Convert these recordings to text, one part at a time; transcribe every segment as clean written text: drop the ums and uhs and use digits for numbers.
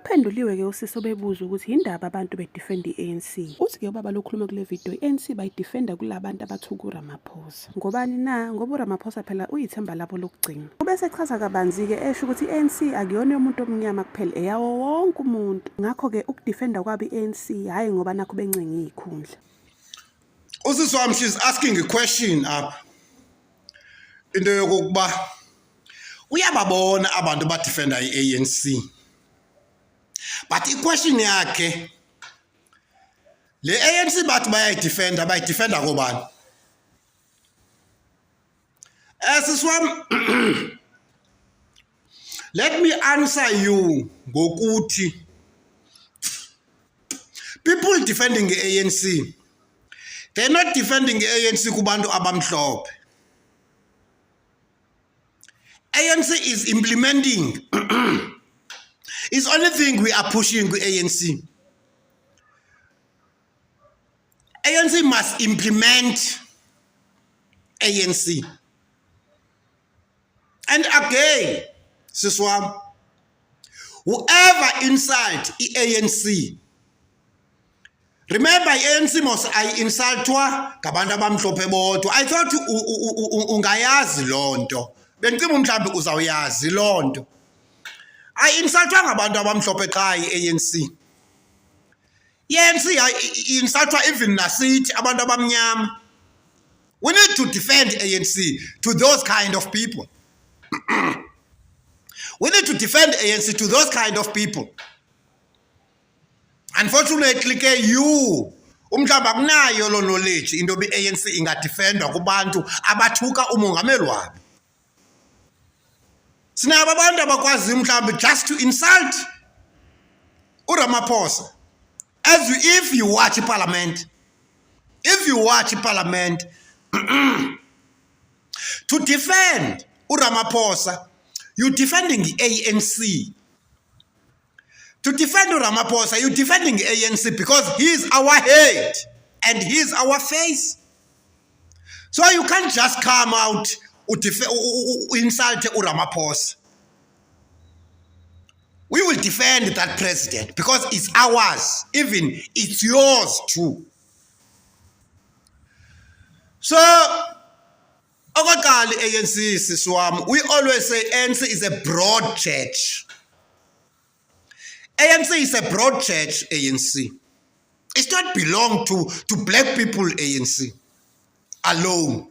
Uphenduliwe-ke uSiso bebuza ukuthi yindaba abantu bedefenda i-ANC. Uthi-ke ubaba lokhuluma kule video i-ANC bayidefenda kulabantu abathuka uRamaphosa. Ngobani na? Ngoba uRamaphosa phela uyithemba labo lokugcina. Ubese echaza kabanzi-ke esho ukuthi i-ANC akuyona yomuntu omnyama kuphela, eyawo wonke umuntu. Ngakho-ke ukudefenda kwabo i-ANC hhayi ngoba nakho bencenga iy'khundla. Usisi wami, she's asking a question up. Into yokuba uyababona abantu badefenda i-ANC. But i-question yakhe, le ANC bathi bayayidefenda kobani? Sisi wami, let me answer you ngokuthi people defending the ANC, they're not defending the ANC kubantu abamhlophe. ANC is implementing. It's only thing we are pushing with ANC. ANC must implement ANC. And again, Siswam, whoever insult ANC, remember ANC must I insultwa ngabantu abamhlophe bodwa. I thought ungayazi lonto. Bengicela mhlawumbe uzawuyazi lonto. I insultwa ngabantu abamhlophe qha i-ANC. I-ANC insultwa even nasithi abantu abamnyama. We need to defend ANC to those kind of people. We need to defend ANC to those kind of people. Unfortunately, you umhlaba kunayo lo knowledge into be ANC ingadefendwa kubantu abathuka umongameli wabo. Sinaba abantu abakwazi mhlawumbe just to insult uRamaphosa. If you watch parliament, to defend uRamaphosa, you're defending the ANC. To defend uRamaphosa, you're defending the ANC because he's our head and he's our face. So you can't just come out insult uRamaphosa. We will defend that president because it's ours, even it's yours too. So, okokali ANC siswam, we always say ANC is a broad church. ANC is a broad church, ANC. It's not belong to black people, ANC alone.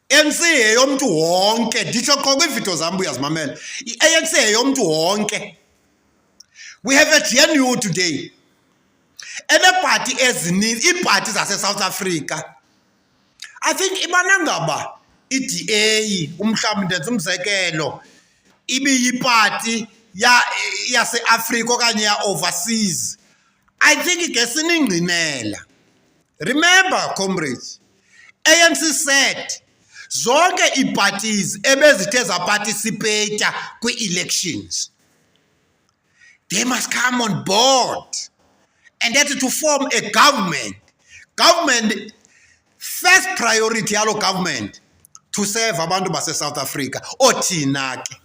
ANC yeyomntu wonke, nditsho qho kwiividiyo zam uyazimamela. I-ANC yeyomntu wonke. We have a GNU today. Eneparty ezininzi, iiparty zase-South Africa. I think ibana ngaba i-DA, umhlawumbi ndenza umzekelo, ibiyiparty yase-Afrika okanye ya-overseas. I think ingesiningqinela. Remember, comrades, ANC said, zonke ii-parties ebezithe zaparticipate kwi-elections, they must come on board and that to form a government first priority yalo government to serve abantu base-South Africa. Othina ke,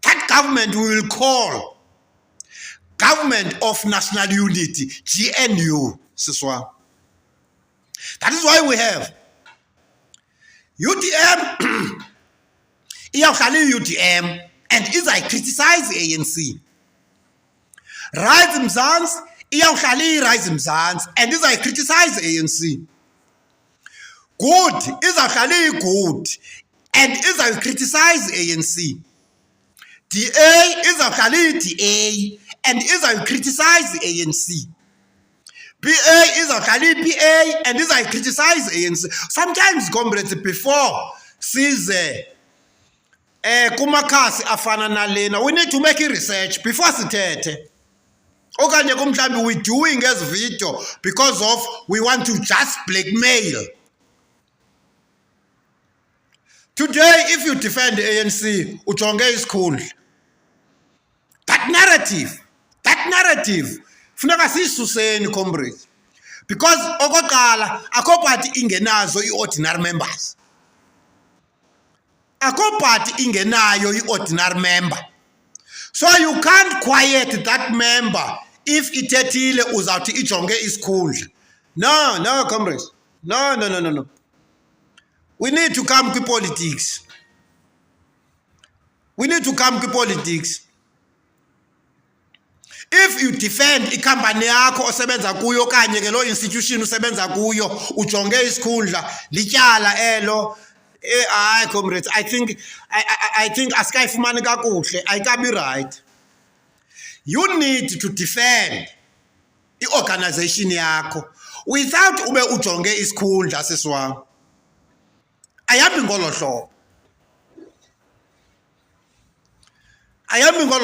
that government we will call Government of National Unity, GNU, siswa. That is why we have UDM, iyawuhlala UDM, and I criticize the ANC. Rise Mzansi, iyawuhlala Rise Mzansi, and I criticize the ANC. Good, izawuhlala good, and I criticize the ANC. DA, izawuhlala DA, and I criticize the ANC. PA is a PA, and this I criticize the ANC. Sometimes, comrades, before sees kumakasi afana nalena, we need to make a research before sitete. Okanye kumhlambi we doing as video because of we want to just blackmail. Today, if you defend the ANC, ujonge iskul. That narrative. Funeka sisuseni, comrades, because okoqala akho party ingenazo i-ordinary members. Akho party ingenayo i-ordinary member. So you can't quiet that member if itethile uzawuthi ijonge isikhundla. No, comrades. No. We need to come to politics. If you defend ikhampani yakho osebenza kuyo kanye ke lo institution usebenza kuyo ujonge isikhundla lityala elo comrades, I think asikayifumani kakuhle, ayikabi right. You need to defend iorganization yakho without ube ujonge isikhundla sisiwam. Ayihambi ngolo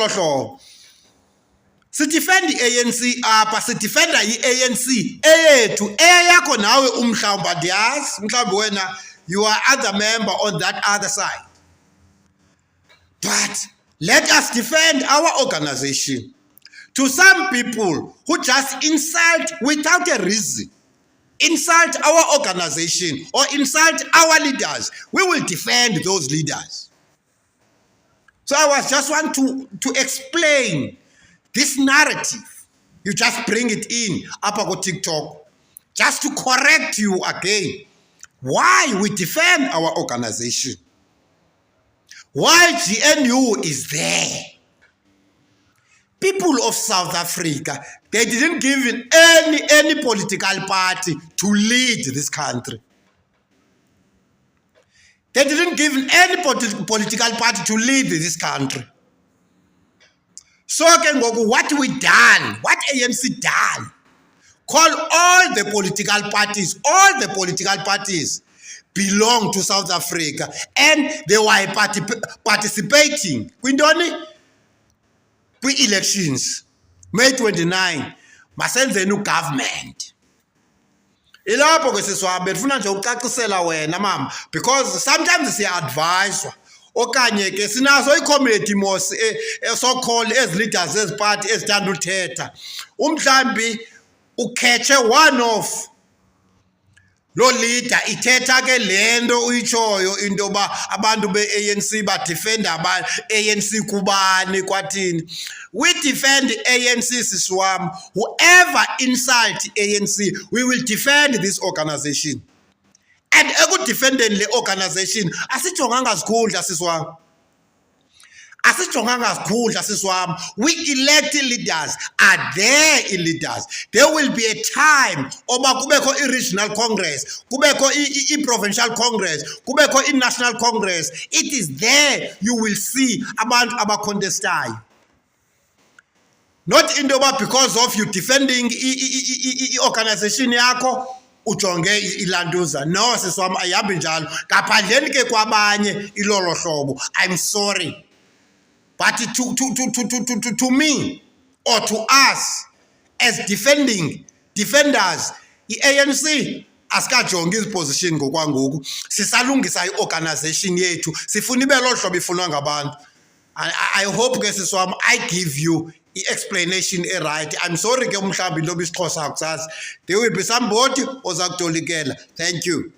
hlobo. Sidefend i-ANC apha, sidefenda i-ANC eyethu eyakho nawe umhlawumbi ndiyazi, mhlawumbi wena you are other member on that other side. But let us defend our organization. To some people who just insult without a reason, insult our organization or insult our leaders, we will defend those leaders. So I was just want to explain this narrative. You just bring it in up on TikTok just to correct you again. Why we defend our organization? Why GNU is there? People of South Africa, they didn't give in any political party to lead this country. They didn't give in any political party to lead this country. So what we done, what ANC done, call all the political parties belong to South Africa, and they were participating elections. May 29, masenze new government. Ilapho ke siswabe ndifuna nje ucacisela wena mama, because sometimes siya-adviswa okanye ke sinazo i-community mos so-called as leaders eziparty ezithanda uthetha. Umhlambi ukhetshe one of lo leader ithetha ke lento uyitshoyo into ba abantu be-ANC badefenda ANC kubani kwathini. We defend ANC siswam. Whoever insult ANC, we will defend this organization. And ekudefendeni le organization asijonganga sikhundla siswam. We elect leaders, are there leaders. There will be a time oba kubekho i-regional congress, kubekho i-provincial congress, kubekho i-national congress. It is there you will see abantu abacontestayo. Not into because of you defending i-organization yakho ujonge ilantuza. No siswam ayihambi njalo. Ngaphandleni ke kwabanye ilolo hlobo. I'm sorry. But to me or to us as defenders, i-ANC asikajongi iziposition ngokwangoku. Sisalungisa i-organization yethu. Sifuna ibe lo hlobo ifunwa ngabantu. I hope ke siswam I give you i-explanation right. I'm sorry ke umhlambi into bisixhosa akusazi. There will be somebody ozakutolikela. Thank you.